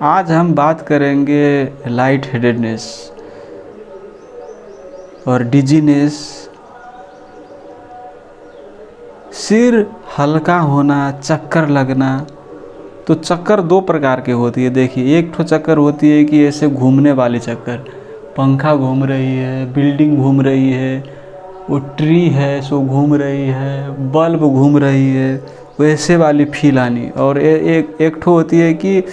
आज हम बात करेंगे लाइट हेडेडनेस और डिजीनेस, सिर हल्का होना, चक्कर लगना। तो चक्कर दो प्रकार के होती है। देखिए, एक तो चक्कर होती है कि ऐसे घूमने वाली चक्कर, पंखा घूम रही है, बिल्डिंग घूम रही है, वो ट्री है सो घूम रही है, बल्ब घूम रही है, वैसे वाली फील आनी। और एक ठो होती है कि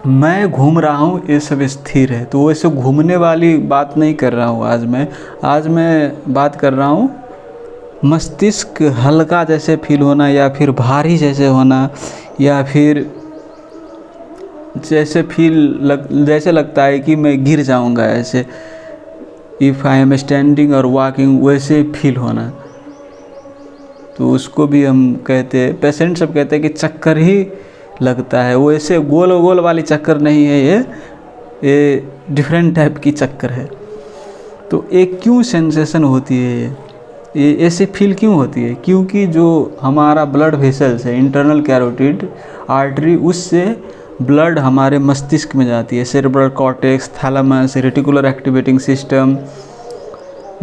मैं घूम रहा हूँ, ये सब स्थिर है। तो वैसे घूमने वाली बात नहीं कर रहा हूँ आज मैं बात कर रहा हूँ मस्तिष्क हल्का जैसे फील होना, या फिर भारी जैसे होना, या फिर जैसे लगता है कि मैं गिर जाऊँगा। ऐसे इफ़ आई एम स्टैंडिंग और वॉकिंग, वैसे फील होना। तो उसको भी हम कहते हैं, पेशेंट सब कहते हैं कि चक्कर ही लगता है। वो ऐसे गोल गोल वाली चक्कर नहीं है, ये डिफरेंट टाइप की चक्कर है। तो एक क्यों सेंसेशन होती है, ये ऐसे फील क्यों होती है? क्योंकि जो हमारा ब्लड वेसल्स है, इंटरनल कैरोटिड आर्टरी, उससे ब्लड हमारे मस्तिष्क में जाती है। Cerebral cortex, thalamus, reticular activating system,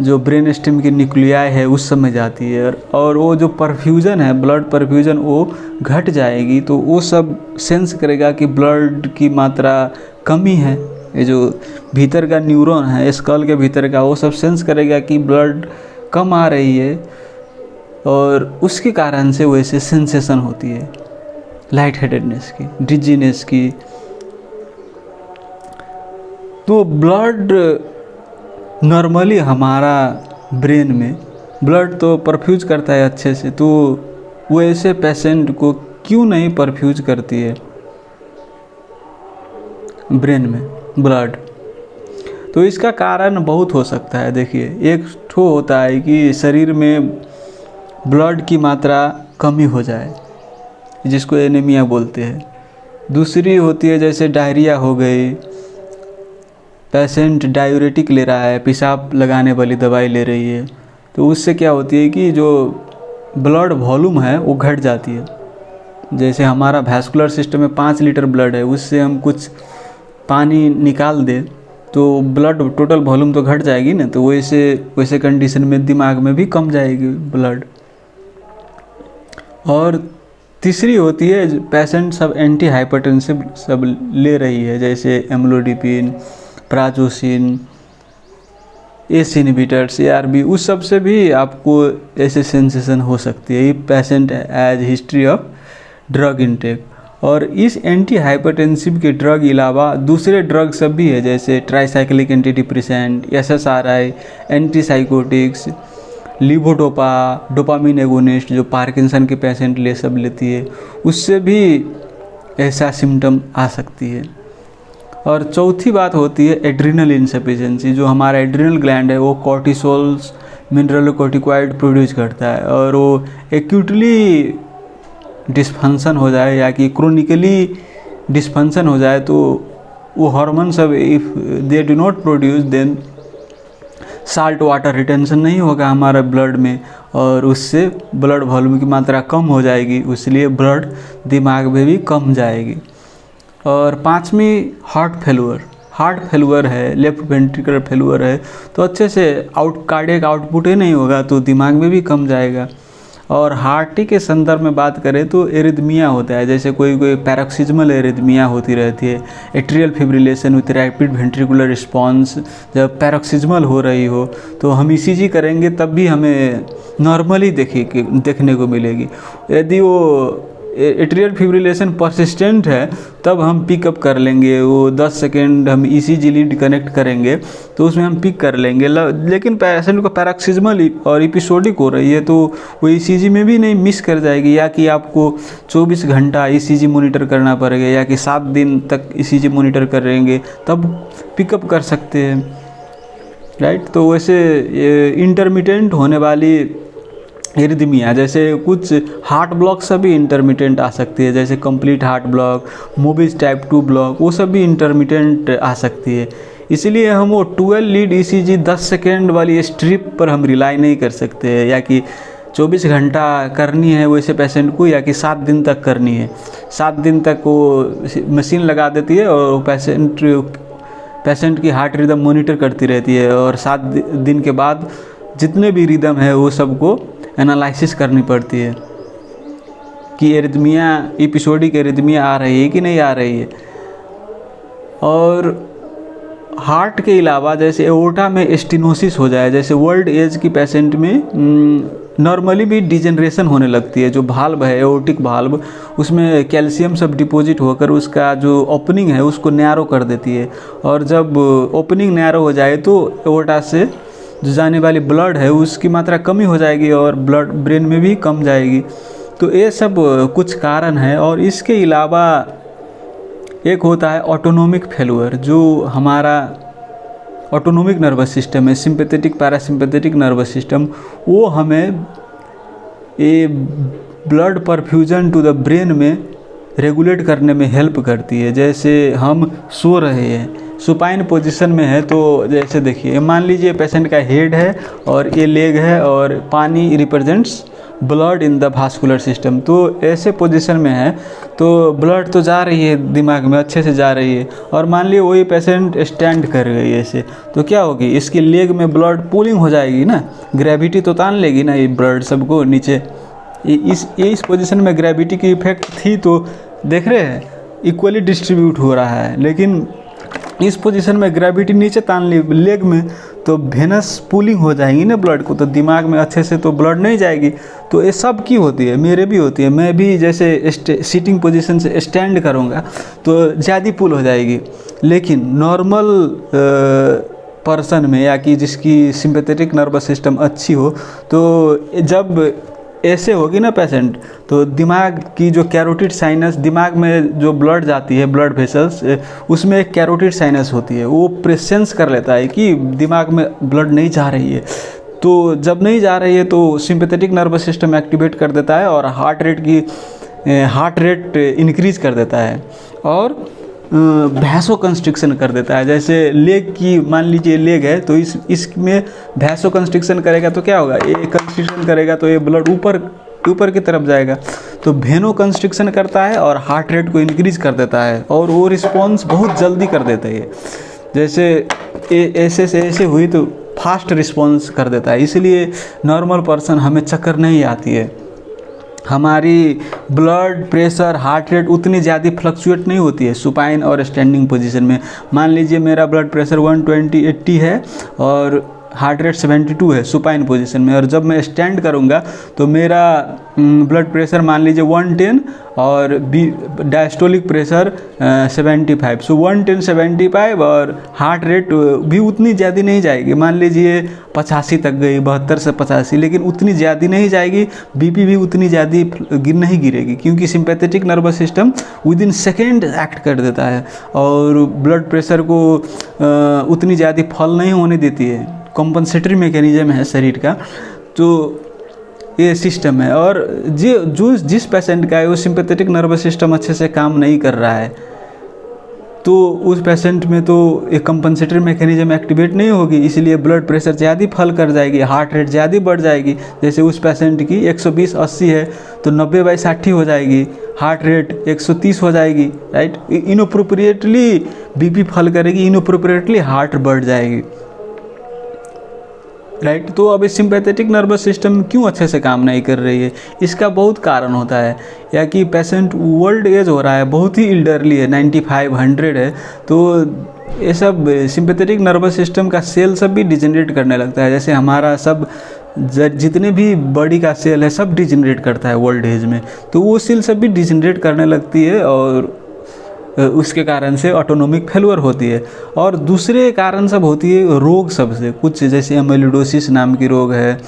जो ब्रेन स्टेम की न्यूक्लियाई है, उस सब में जाती है। और वो जो परफ्यूजन है, ब्लड परफ्यूजन, वो घट जाएगी। तो वो सब सेंस करेगा कि ब्लड की मात्रा कमी है। ये जो भीतर का न्यूरॉन है, स्कल के भीतर का, वो सब सेंस करेगा कि ब्लड कम आ रही है, और उसके कारण से वैसे सेंसेशन होती है लाइट हेडेडनेस की, डिजीनेस की। तो ब्लड नॉर्मली हमारा ब्रेन में ब्लड तो परफ्यूज करता है अच्छे से, तो वो ऐसे पेशेंट को क्यों नहीं परफ्यूज करती है ब्रेन में ब्लड? तो इसका कारण बहुत हो सकता है। देखिए, एक ठो होता है कि शरीर में ब्लड की मात्रा कमी हो जाए, जिसको एनीमिया बोलते हैं। दूसरी होती है जैसे डायरिया हो गई, पेशेंट डायूरेटिक ले रहा है, पेशाब लगाने वाली दवाई ले रही है, तो उससे क्या होती है कि जो ब्लड वॉल्यूम है वो घट जाती है। जैसे हमारा वैस्कुलर सिस्टम में 5 लीटर ब्लड है, उससे हम कुछ पानी निकाल दें तो ब्लड टोटल वॉल्यूम तो घट जाएगी ना। तो वैसे कंडीशन में दिमाग में भी कम जाएगी ब्लड। और तीसरी होती है पेशेंट सब एंटी हाइपरटेंसिव सब ले रही है, जैसे amlodipine, prazosin, S inhibitors, ARB, उस सब से भी आपको ऐसे सेंसेशन हो सकती है। ये patient as history of drug intake. और इस एंटी हाइपरटेंसिव के ड्रग अलावा दूसरे ड्रग सब भी है, जैसे tricyclic anti depressant, SSRI, antipsychotics, levodopa, dopamine agonist, जो पार्किंसन के पेशेंट सब लेती है, उससे भी ऐसा सिम्टम आ सकती है। और चौथी बात होती है एड्रिनल इनसफिशिएंसी। जो हमारा एड्रिनल ग्लैंड है वो कॉर्टिसोल्स, मिनरलोकॉर्टिकॉइड प्रोड्यूस करता है, और वो एक्यूटली डिस्फंक्शन हो जाए या कि क्रोनिकली डिस्फंक्शन हो जाए, तो वो हार्मोन सब if they do not produce, then salt water retention नहीं होगा हमारे ब्लड में, और उससे ब्लड वॉल्यूम की मात्रा कम हो जाएगी, इसलिए ब्लड दिमाग में भी कम जाएगी। और पांचवी हार्ट फेलुअर है, लेफ्ट वेंट्रिकुलर फेलुअर है, तो अच्छे से कार्डियक आउटपुट ही नहीं होगा, तो दिमाग में भी कम जाएगा। और हार्ट के संदर्भ में बात करें तो एरिथमिया होता है, जैसे कोई पैरोक्सिज्मल एरिथमिया होती रहती है, atrial fibrillation with rapid ventricular response. जब पैरोक्सिज्मल हो रही हो तो हम ECG करेंगे, तब भी हमें नॉर्मली देखने को मिलेगी। यदि वो एट्रियल फिब्रिलेशन परसिस्टेंट है, तब हम पिकअप कर लेंगे। वो 10 सेकेंड हम ECG लीड कनेक्ट करेंगे तो उसमें हम पिक कर लेंगे। लेकिन पेशेंट को पैरोक्सिज्मल और एपिसोडिक हो रही है, तो वो ECG में भी नहीं मिस कर जाएगी, या कि आपको 24 घंटा ECG मॉनिटर करना पड़ेगा, या कि 7 दिन तक ECG मॉनिटर करेंगे तब पिकअप कर सकते हैं, राइट। तो वैसे इंटरमिटेंट होने वाली एरिथमिया, जैसे कुछ हार्ट ब्लॉक सब भी इंटरमिटेंट आ सकती है, जैसे complete heart block, मोबिस type 2 block, वो सब भी इंटरमिटेंट आ सकती है। इसलिए हम वो 12 लीड ECG 10 सेकेंड वाली स्ट्रिप पर हम रिलाई नहीं कर सकते हैं, या कि 24 घंटा करनी है वैसे पेशेंट को, या कि 7 दिन तक करनी है। 7 दिन तक वो मशीन लगा देती है और पेशेंट की हार्ट रिदम मॉनिटर करती रहती है, और 7 दिन के बाद जितने भी रिदम है वो सबको एनालिसिस करनी पड़ती है कि एरिथमिया, एपिसोडिक एरिथमिया आ रही है कि नहीं आ रही है। और हार्ट के अलावा जैसे एओर्टा में स्टेनोसिस हो जाए, जैसे ओल्ड एज की पेशेंट में नॉर्मली भी डिजेनरेशन होने लगती है। जो भाल्व है एओर्टिक भाल्व, उसमें कैल्शियम सब डिपॉजिट होकर उसका जो ओपनिंग है उसको नैरो कर देती है, और जब ओपनिंग नैरो हो जाए तो एओर्टा से जो जाने वाली ब्लड है उसकी मात्रा कमी हो जाएगी और ब्लड ब्रेन में भी कम जाएगी। तो ये सब कुछ कारण है। और इसके अलावा एक होता है ऑटोनोमिक फेलुअर, जो हमारा ऑटोनोमिक नर्वस सिस्टम है, सिंपैथेटिक पैरासिम्पैथेटिक नर्वस सिस्टम, वो हमें ये blood perfusion to the brain में रेगुलेट करने में हेल्प करती है। जैसे हम सो रहे हैं, सुपाइन पोजीशन में है, तो जैसे देखिए मान लीजिए पेशेंट का हेड है और ये लेग है और पानी represents blood in the vascular system. तो ऐसे पोजीशन में है तो ब्लड तो जा रही है दिमाग में, अच्छे से जा रही है। और मान लीजिए वही पेशेंट स्टैंड कर गई ऐसे, तो क्या होगी, इसकी लेग में ब्लड पुलिंग हो जाएगी ना, ग्रेविटी तो तान लेगी ना ये ब्लड सबको नीचे। इस पोजीशन में ग्रेविटी की इफेक्ट थी, तो देख रहे हैं इक्वली डिस्ट्रीब्यूट हो रहा है। लेकिन इस पोजीशन में ग्रेविटी नीचे तान ली लेग में, तो वेनस पुलिंग हो जाएगी ना ब्लड को, तो दिमाग में अच्छे से तो ब्लड नहीं जाएगी। तो ये सब की होती है, मेरे भी होती है। मैं भी जैसे सीटिंग पोजीशन से स्टैंड करूँगा तो ज़्यादा पुल हो जाएगी। लेकिन नॉर्मल पर्सन में, या कि जिसकी सिंपैथेटिक नर्वस सिस्टम अच्छी हो, तो जब ऐसे होगी ना पेशेंट, तो दिमाग की जो कैरोटिड साइनस, दिमाग में जो ब्लड जाती है ब्लड वेसल्स, उसमें एक कैरोटिड साइनस होती है, वो प्रेसेंस कर लेता है कि दिमाग में ब्लड नहीं जा रही है। तो जब नहीं जा रही है तो सिंपैथेटिक नर्वस सिस्टम एक्टिवेट कर देता है और हार्ट रेट इंक्रीज कर देता है और भैंसो कंस्ट्रिक्शन कर देता है। जैसे लेग की, मान लीजिए लेग है तो इसमें भैंसो कंस्ट्रिक्शन करेगा तो क्या होगा, ये कंस्ट्रिक्शन करेगा तो ये ब्लड ऊपर की तरफ जाएगा। तो वेनो कंस्ट्रिक्शन करता है और हार्ट रेट को इंक्रीज कर देता है, और वो रिस्पॉन्स बहुत जल्दी कर देता है। जैसे ऐसे हुई तो फास्ट रिस्पॉन्स कर देता है। इसलिए नॉर्मल पर्सन हमें चक्कर नहीं आती है, हमारी ब्लड प्रेशर हार्ट रेट उतनी ज़्यादा फ्लक्चुएट नहीं होती है सुपाइन और स्टैंडिंग पोजीशन में। मान लीजिए मेरा ब्लड प्रेशर 120/80 है और हार्ट रेट 72 है सुपाइन पोजीशन में, और जब मैं स्टैंड करूँगा तो मेरा ब्लड प्रेशर मान लीजिए 110 और डायस्टोलिक प्रेशर 75। सो 110/75 और हार्ट रेट भी उतनी ज़्यादा नहीं जाएगी, मान लीजिए 85 तक गई, 72 से 85, लेकिन उतनी ज़्यादा नहीं जाएगी। बीपी भी उतनी ज़्यादा नहीं गिरेगी, क्योंकि sympathetic nervous system with in second act कर देता है और ब्लड प्रेशर को उतनी ज़्यादा फॉल नहीं होने देती है। कॉम्पनसेटरी मैकेनिज्म है शरीर का, तो ये सिस्टम है। और जिस पेशेंट का है वो सिंपैथेटिक नर्वस सिस्टम अच्छे से काम नहीं कर रहा है, तो उस पेशेंट में तो एक कंपनसेटरी मैकेनिज्म एक्टिवेट नहीं होगी, इसलिए ब्लड प्रेशर ज़्यादा फॉल कर जाएगी, हार्ट रेट ज़्यादा बढ़ जाएगी। जैसे उस पेशेंट की 120/80 है तो 90/60 हो जाएगी, हार्ट रेट 130 हो जाएगी, राइट। इनअप्रोप्रिएटली बीपी फॉल करेगी, इनअप्रोप्रिएटली हार्ट बढ़ जाएगी, राइट। तो अब सिंपैथेटिक नर्वस सिस्टम क्यों अच्छे से काम नहीं कर रही है, इसका बहुत कारण होता है। या कि पेशेंट ओल्ड एज हो रहा है, बहुत ही इल्डरली है, 95, 100 है, तो ये सब सिंपैथेटिक नर्वस सिस्टम का सेल सब भी डिजेनरेट करने लगता है। जैसे हमारा सब जितने भी बॉडी का सेल है सब डिजेनरेट करता है ओल्ड एज में, तो वो सेल सब भी डिजेनरेट करने लगती है और उसके कारण से ऑटोनोमिक फेलुअर होती है। और दूसरे कारण सब होती है रोग सबसे कुछ, जैसे एमिलोइडोसिस नाम की रोग है।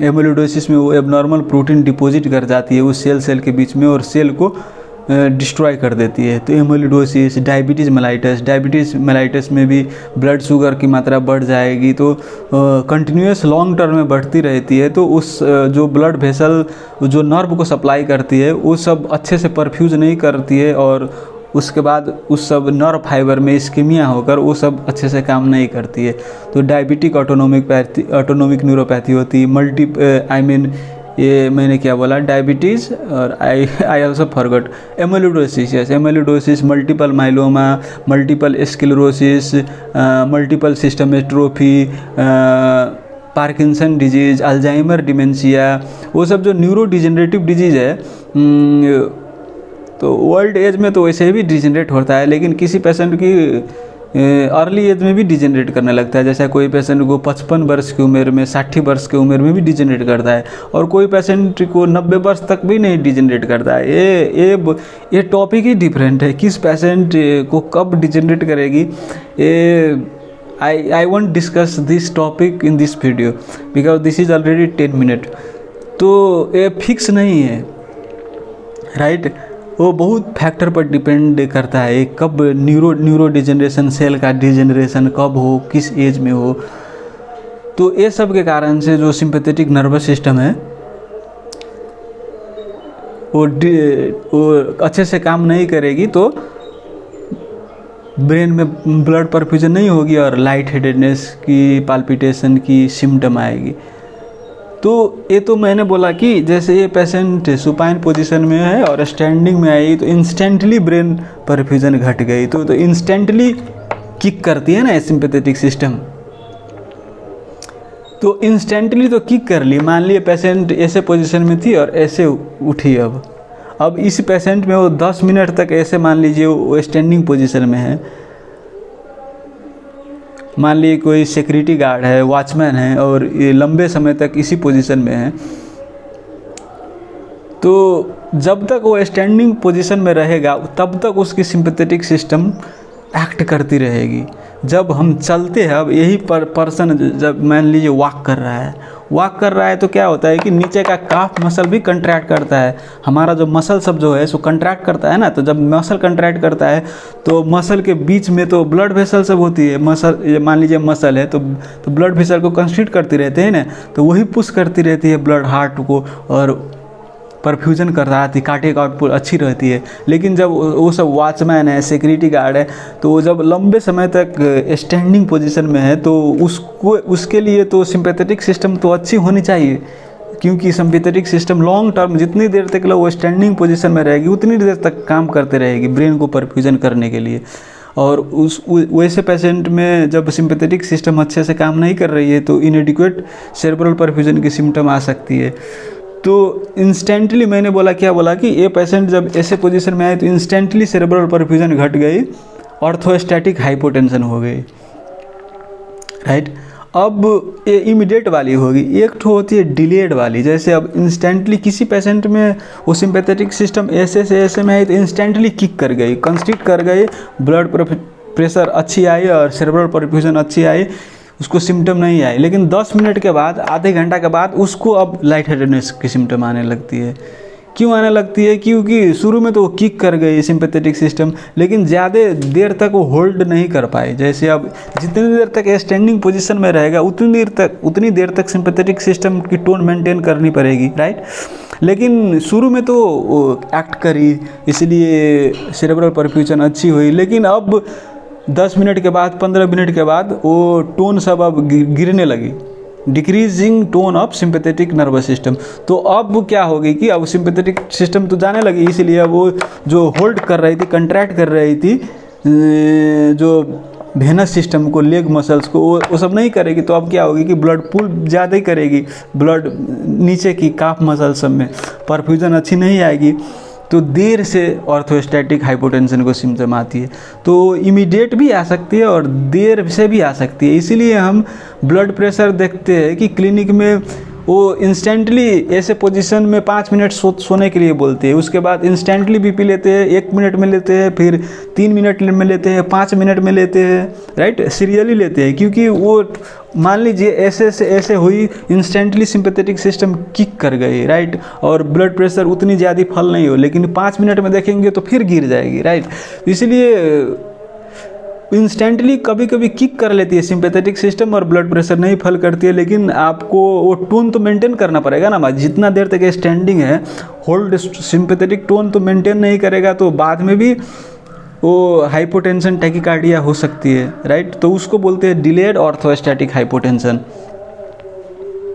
एमिलोइडोसिस में वो एबनॉर्मल प्रोटीन डिपॉजिट कर जाती है उस सेल के बीच में और सेल को डिस्ट्रॉय कर देती है। तो एमिलोइडोसिस, डायबिटीज़ मेलाइटस में भी ब्लड शुगर की मात्रा बढ़ जाएगी, तो कंटिन्यूस लॉन्ग टर्म में बढ़ती रहती है। तो उस जो ब्लड वेसल जो नर्व को सप्लाई करती है वो सब अच्छे से परफ्यूज नहीं करती है, और उसके बाद उस सब नर्व फाइबर में इस्कीमिया होकर वो सब अच्छे से काम नहीं करती है। तो डायबिटिक ऑटोनोमिक न्यूरोपैथी होती है, ये मैंने क्या बोला, डायबिटीज़, और I also forgot amyloidosis. Yes, amyloidosis, multiple myeloma, multiple sclerosis, multiple system atrophy, Parkinson disease, Alzheimer dementia, वो सब जो न्यूरो डिजेनरेटिव डिजीज़ है, तो ओल्ड एज में तो वैसे भी डिजेनरेट होता है, लेकिन किसी पेशेंट की अर्ली एज में भी डिजेनरेट करने लगता है। जैसा कोई पेशेंट को 55 वर्ष की उम्र में, 60 वर्ष की उम्र में भी डिजेनरेट करता है, और कोई पेशेंट को 90 वर्ष तक भी नहीं डिजेनरेट करता है। ये टॉपिक ही डिफरेंट है, किस पेशेंट को कब डिजेनरेट करेगी। ये I want discuss this topic in this video because this is already 10 minute. तो ये फिक्स नहीं है, राइट। वो बहुत फैक्टर पर डिपेंड करता है, कब न्यूरो डिजेनरेशन, सेल का डिजेनरेशन कब हो, किस एज में हो। तो ये सब के कारण से जो सिंपैथेटिक नर्वस सिस्टम है वो अच्छे से काम नहीं करेगी, तो ब्रेन में ब्लड परफ्यूजन नहीं होगी और लाइट हेडेडनेस की, पाल्पिटेशन की सिम्टम आएगी। तो ये तो मैंने बोला कि जैसे ये पेशेंट सुपाइन पोजीशन में है और स्टैंडिंग में आई तो इंस्टेंटली ब्रेन परफ्यूजन घट गई, तो इंस्टेंटली किक करती है ना सिंपैथेटिक सिस्टम। तो इंस्टेंटली तो किक कर ली, मान लीजिए पेशेंट ऐसे पोजीशन में थी और ऐसे उठी, अब इस पेशेंट में वो 10 मिनट तक ऐसे, मान लीजिए वो स्टैंडिंग पोजीशन में है, मान लीजिए कोई सिक्योरिटी गार्ड है, वॉचमैन है, और ये लंबे समय तक इसी पोजीशन में है, तो जब तक वो स्टैंडिंग पोजीशन में रहेगा तब तक उसकी सिंपैथेटिक सिस्टम एक्ट करती रहेगी। जब हम चलते हैं, अब यही पर्सन जब मान लीजिए वॉक कर रहा है तो क्या होता है कि नीचे का काफ मसल भी कंट्रैक्ट करता है। हमारा जो मसल सब जो है सो कंट्रैक्ट करता है ना, तो जब मसल कंट्रैक्ट करता है तो मसल के बीच में तो ब्लड वेसल सब होती है। मसल, मान लीजिए मसल है तो ब्लड वेसल को कंस्ट्रिक्ट करती रहते हैं ना, तो वही पुश करती रहती है ब्लड हार्ट को, और परफ्यूजन कर रहा थी, कार्डियक आउटपुट अच्छी रहती है। लेकिन जब वो सब वॉचमैन है, सिक्योरिटी गार्ड है, तो वो जब लंबे समय तक स्टैंडिंग पोजीशन में है तो उसके लिए तो सिंपैथेटिक सिस्टम तो अच्छी होनी चाहिए, क्योंकि सिंपैथेटिक सिस्टम लॉन्ग टर्म जितनी देर तक वो स्टैंडिंग पोजीशन में रहेगी उतनी देर तक काम करते रहेगी ब्रेन को परफ्यूजन करने के लिए। और वैसे पेशेंट में जब सिंपैथेटिक सिस्टम अच्छे से काम नहीं कर रही है तो इनएडिक्वेट सेरेब्रल परफ्यूजन की सिम्टम आ सकती है। तो इंस्टेंटली मैंने क्या बोला कि ये पेशेंट जब ऐसे पोजीशन में आए तो इंस्टेंटली सेरेब्रल परफ्यूजन घट गई, ऑर्थोस्टैटिक हाइपोटेंशन हो गई, राइट। अब ये इमीडिएट वाली होगी, एक तो होती है डिलेड वाली। जैसे अब इंस्टेंटली किसी पेशेंट में वो सिंपैथेटिक सिस्टम ऐसे से ऐसे में आई तो इंस्टेंटली किक कर गई, कंस्ट्रिक्ट कर गई, ब्लड प्रेशर अच्छी आई और सेरेब्रल परफ्यूजन अच्छी आई, उसको सिम्टम नहीं आए। लेकिन 10 मिनट के बाद, आधे घंटा के बाद उसको अब लाइट हेडेडनेस की सिम्टम आने लगती है। क्यों आने लगती है? क्योंकि शुरू में तो वो किक कर गई सिंपैथेटिक सिस्टम, लेकिन ज़्यादा देर तक वो होल्ड नहीं कर पाए। जैसे अब जितनी देर तक स्टैंडिंग पोजीशन में रहेगा उतनी देर तक सिंपैथेटिक सिस्टम की टोन मेंटेन करनी पड़ेगी, राइट। लेकिन शुरू में तो एक्ट करी, इसलिए सेरेब्रल परफ्यूजन अच्छी हुई। लेकिन अब 10 मिनट के बाद, 15 मिनट के बाद वो टोन सब अब गिरने लगी, decreasing tone of sympathetic nervous system. तो अब क्या होगी कि अब सिंपैथेटिक सिस्टम तो जाने लगी, इसलिए अब वो जो होल्ड कर रही थी, कंट्रैक्ट कर रही थी जो वेनस सिस्टम को, लेग मसल्स को, वो सब नहीं करेगी। तो अब क्या होगी कि ब्लड पुल ज़्यादा ही करेगी, ब्लड नीचे की काफ मसल सब में परफ्यूजन अच्छी नहीं आएगी, तो देर से ऑर्थोस्टैटिक हाइपोटेंशन को सिम्टम आती है। तो इमीडिएट भी आ सकती है और देर से भी आ सकती है। इसीलिए हम ब्लड प्रेशर देखते हैं कि क्लिनिक में वो इंस्टेंटली ऐसे पोजीशन में 5 मिनट सोने के लिए बोलते हैं, उसके बाद इंस्टेंटली बीपी लेते हैं, 1 मिनट में लेते हैं, फिर 3 मिनट में लेते हैं, 5 मिनट में लेते हैं, राइट, सीरियली लेते हैं। क्योंकि वो मान लीजिए ऐसे हुई, इंस्टेंटली सिंपैथेटिक सिस्टम किक कर गई, राइट, और ब्लड प्रेशर उतनी ज़्यादा फल नहीं हो, लेकिन 5 मिनट में देखेंगे तो फिर गिर जाएगी, राइट। इसलिए इंस्टेंटली कभी कभी किक कर लेती है सिंपैथेटिक सिस्टम और ब्लड प्रेशर नहीं फल करती है। लेकिन आपको वो टोन तो मेंटेन करना पड़ेगा ना, जितना देर तक स्टैंडिंग है होल्ड सिंपैथेटिक टोन तो मेंटेन नहीं करेगा तो बाद में भी वो हाइपोटेंशन टैकीकार्डिया हो सकती है, राइट। तो उसको बोलते हैं डिलेड ऑर्थोस्टैटिक हाइपोटेंशन।